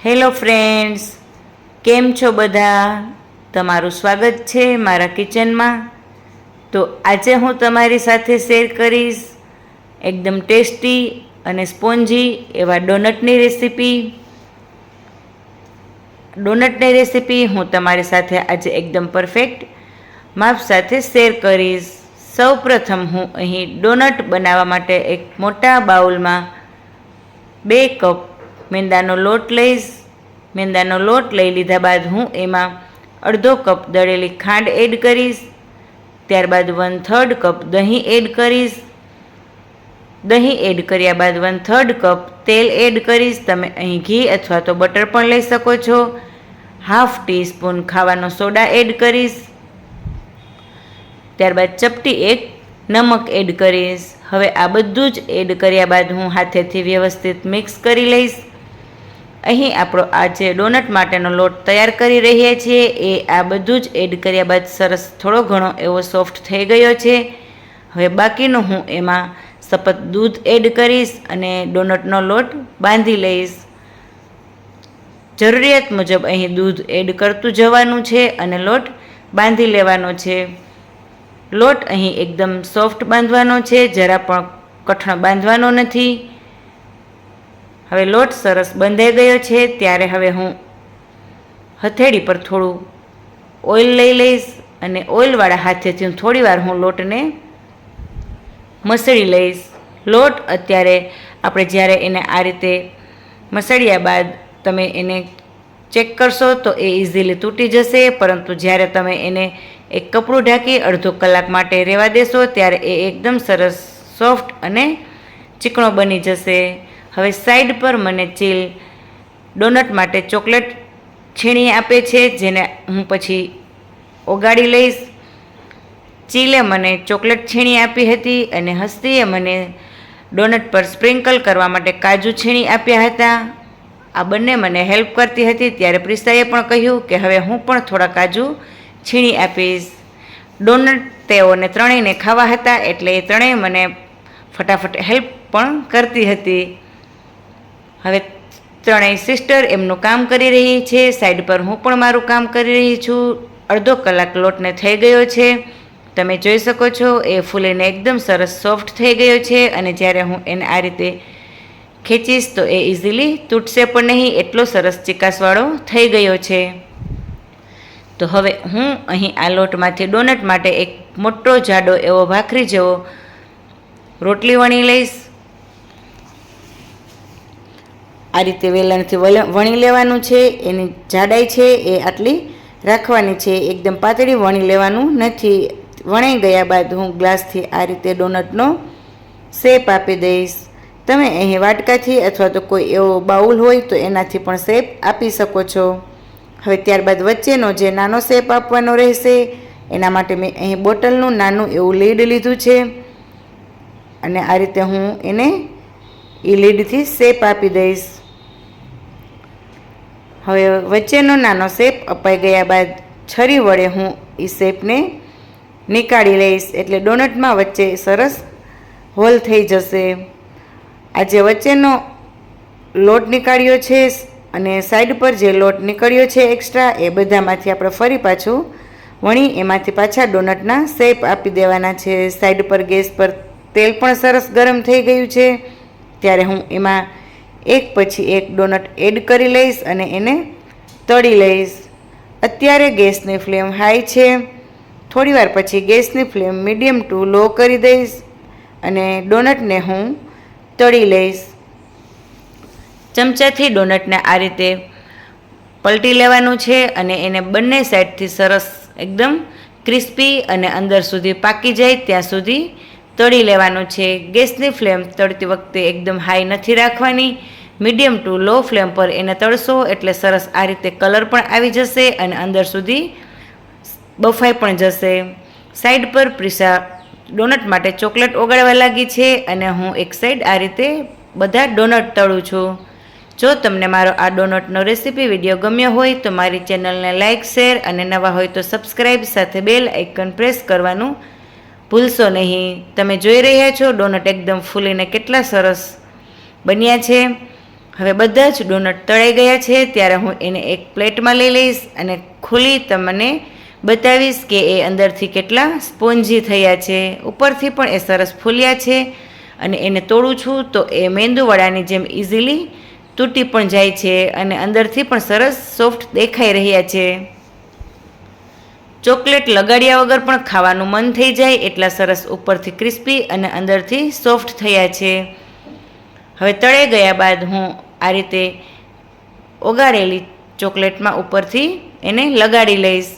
Hello friends, કેમ છો બધા? તમારું સ્વાગત છે મારા કિચનમાં। તો આજે હું તમારી સાથે શેર કરીશ એકદમ ટેસ્ટી અને સ્પોન્જી એવા ડોનટની રેસીપી। ડોનટની રેસીપી હું તમારી સાથે આજે એકદમ પરફેક્ટ માપ સાથે શેર કરીશ। સૌપ્રથમ હું અહીં ડોનટ બનાવવા માટે એક મોટા બાઉલમાં 2 કપ મેંદાનો લોટ લઈશ। મેંદાનો લોટ લઈ લીધા બાદ હું એમાં અડધો કપ દળેલી ખાંડ એડ કરીશ। ત્યારબાદ 1/3 કપ દહીં એડ કરીશ। દહીં એડ કર્યા બાદ 1/3 કપ તેલ એડ કરીશ। તમે અહીં ઘી અથવા તો બટર પણ લઈ શકો છો। હાફ ટીસ્પૂન ખાવાનો સોડા એડ કરીશ। ત્યારબાદ ચપટી એક નમક એડ કરીશ। હવે આ બધું જ એડ કર્યા બાદ હું હાથેથી વ્યવસ્થિત મિક્સ કરી લઈશ। અહીં આપણો આ જે ડોનટ માટેનો લોટ તૈયાર કરી રહ્યા છીએ એ આ બધું જ એડ કર્યા બાદ સરસ થોડો ઘણો એવો સોફ્ટ થઈ ગયો છે। હવે બાકીનું હું એમાં સપત દૂધ એડ કરીશ અને ડોનટનો લોટ બાંધી લઈશ। જરૂરિયાત મુજબ અહીં દૂધ એડ કરતું જવાનું છે અને લોટ બાંધી લેવાનો છે। લોટ અહીં એકદમ સોફ્ટ બાંધવાનો છે, જરા પણ કઠણ બાંધવાનો નથી। હવે લોટ સરસ બંધાઈ ગયો છે ત્યારે હવે હું હથેળી પર થોડું ઓઇલ લઈ લઈશ અને ઓઇલવાળા હાથેથી થોડીવાર હું લોટને મસળી લઈશ। લોટ અત્યારે આપણે જ્યારે એને આ રીતે મસળ્યા બાદ તમે એને ચેક કરશો તો એ ઇઝીલી તૂટી જશે, પરંતુ જ્યારે તમે એને એક કપડું ઢાંકી અડધો કલાક માટે રહેવા દેશો ત્યારે એ એકદમ સરસ સોફ્ટ અને ચીકણો બની જશે। હવે સાઈડ પર મને ચીલ ડોનટ માટે ચોકલેટ છીણી આપે છે, જેને હું પછી ઓગાળી લઈશ। ચીલે મને ચોકલેટ છીણી આપી હતી અને હસ્તીએ મને ડોનટ પર સ્પ્રિંકલ કરવા માટે કાજુ છીણી આપ્યા હતા। આ બંને મને હેલ્પ કરતી હતી ત્યારે પ્રિસાએ પણ કહ્યું કે હવે હું પણ થોડા કાજુ છીણી આપીશ। ડોનટ તેઓને ત્રણેયને ખાવા હતા એટલે એ ત્રણેય મને ફટાફટ હેલ્પ પણ કરતી હતી। હવે ત્રણેય સિસ્ટર એમનું કામ કરી રહી છે, સાઈડ પર હું પણ મારું કામ કરી રહી છું। અડધો કલાક લોટને થઈ ગયો છે, તમે જોઈ શકો છો એ ફૂલીને એકદમ સરસ સોફ્ટ થઈ ગયો છે અને જ્યારે હું એને આ રીતે ખેંચીશ તો એ ઇઝીલી તૂટશે પણ નહીં, એટલો સરસ ચીકાશવાળો થઈ ગયો છે। તો હવે હું અહીં આ લોટમાંથી ડોનટ માટે એક મોટો જાડો એવો ભાખરી જેવો રોટલી વણી લઈશ। આ રીતે વેલણથી વણી લેવાનું છે, એની જાડાઈ છે એ આટલી રાખવાની છે, એકદમ પાતળી વણી લેવાનું નથી। વણાઈ ગયા બાદ હું ગ્લાસથી આ રીતે ડોનટનો શેપ આપી દઈશ। તમે અહીં વાટકાથી અથવા તો કોઈ એવો બાઉલ હોય તો એનાથી પણ શેપ આપી શકો છો। હવે ત્યારબાદ વચ્ચેનો જે નાનો શેપ આપવાનો રહેશે એના માટે મેં અહીં બોટલનું નાનું એવું લીડ લીધું છે અને આ રીતે હું એને એ લીડથી શેપ આપી દઈશ। હવે વચ્ચેનો નાનો શેપ અપાઈ ગયા બાદ છરી વડે હું એ શેપને નીકાળી લઈશ, એટલે ડોનટમાં વચ્ચે સરસ હોલ થઈ જશે। આ જે વચ્ચેનો લોટ નીકાળ્યો છે અને સાઈડ પર જે લોટ નીકળ્યો છે એક્સ્ટ્રા, એ બધામાંથી આપણે ફરી પાછું વણી એમાંથી પાછા ડોનટના શેપ આપી દેવાના છે। સાઈડ પર ગેસ પર તેલ પણ સરસ ગરમ થઈ ગયું છે ત્યારે હું એમાં એક પછી એક ડોનટ એડ કરી લઈશ અને એને તળી લઈશ। અત્યારે ગેસની ફ્લેમ હાઈ છે, થોડીવાર પછી ગેસની ફ્લેમ મીડિયમ ટુ લો કરી દઈશ અને ડોનટને હું તળી લઈશ। ચમચાથી ડોનટને આ રીતે પલટી લેવાનું છે અને એને બંને સાઈડથી સરસ એકદમ ક્રિસ્પી અને અંદર સુધી પાકી જાય ત્યાં સુધી તળી લેવાનું છે। ગેસની ફ્લેમ તળતી વખતે એકદમ હાઈ નથી રાખવાની, મીડિયમ ટુ લો ફ્લેમ પર એને તળશો એટલે સરસ આ રીતે કલર પણ આવી જશે અને અંદર સુધી બફાઈ પણ જશે। સાઈડ પર પ્રિસા ડોનટ માટે ચોકલેટ ઓગાળવા લાગી છે અને હું એક સાઈડ આ રીતે બધા ડોનટ તળું છું। જો તમને મારો આ ડોનટનો રેસીપી વિડીયો ગમ્યો હોય તો મારી ચેનલને લાઇક, શેર અને નવા હોય તો સબસ્ક્રાઈબ સાથે બેલ આઇકન પ્રેસ કરવાનું ભૂલશો નહીં। તમે જોઈ રહ્યા છો ડોનટ એકદમ ફૂલીને કેટલા સરસ બન્યા છે। હવે બધા જ ડોનટ તળાઈ ગયા છે ત્યારે હું એને એક પ્લેટમાં લઈ લઈશ અને ખોલી તમને બતાવીશ કે એ અંદરથી કેટલા સ્પોન્જી થયા છે, ઉપરથી પણ એ સરસ ફૂલ્યા છે. અને એને તોડું છું તો એ મેંદુવડાની જેમ ઇઝીલી તૂટી પણ જાય છે અને અંદરથી પણ સરસ સોફ્ટ દેખાઈ રહ્યા છે. ચોકલેટ લગાડ્યા વગર પણ ખાવાનું મન થઈ જાય એટલા સરસ ઉપરથી ક્રિસ્પી અને અંદરથી સોફ્ટ થયા છે. હવે તળાઈ ગયા બાદ હું આ રીતે ઓગાળેલી ચોકલેટમાં ઉપરથી એને લગાડી લઈશ.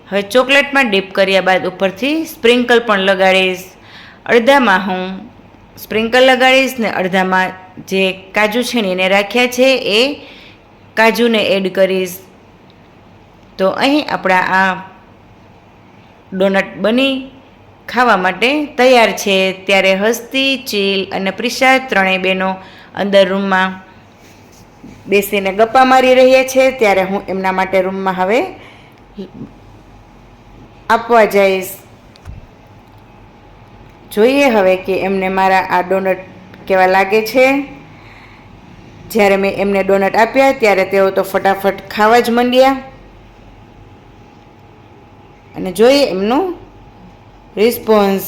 હવે ચોકલેટમાં ડીપ કર્યા બાદ ઉપરથી સ્પ્રિંકલ પણ લગાડીશ. અડધામાં હું સ્પ્રિંકલ લગાડીશ ને અડધામાં જે કાજુ છીણીને રાખ્યા છે એ કાજુને એડ કરીશ. તો અહીં આપણા આ ડોનટ બની ખાવા માટે તૈયાર છે. ત્યારે હસ્તી, ચીલ અને પ્રિશા ત્રણેય બહેનો અંદર રૂમમાં બેસીને ગપ્પા મારી રહ્યા છે. ત્યારે હું એમના માટે રૂમમાં હવે આપવા જઈશ. જોઈએ હવે કે એમને મારા આ ડોનટ કેવા લાગે છે. જ્યારે મેં એમને ડોનટ આપ્યા ત્યારે તેઓ તો ફટાફટ ખાવા જ માંડ્યા અને જોઈએ એમનું રિસ્પોન્સ.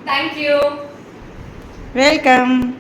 Thank you. વેલકમ.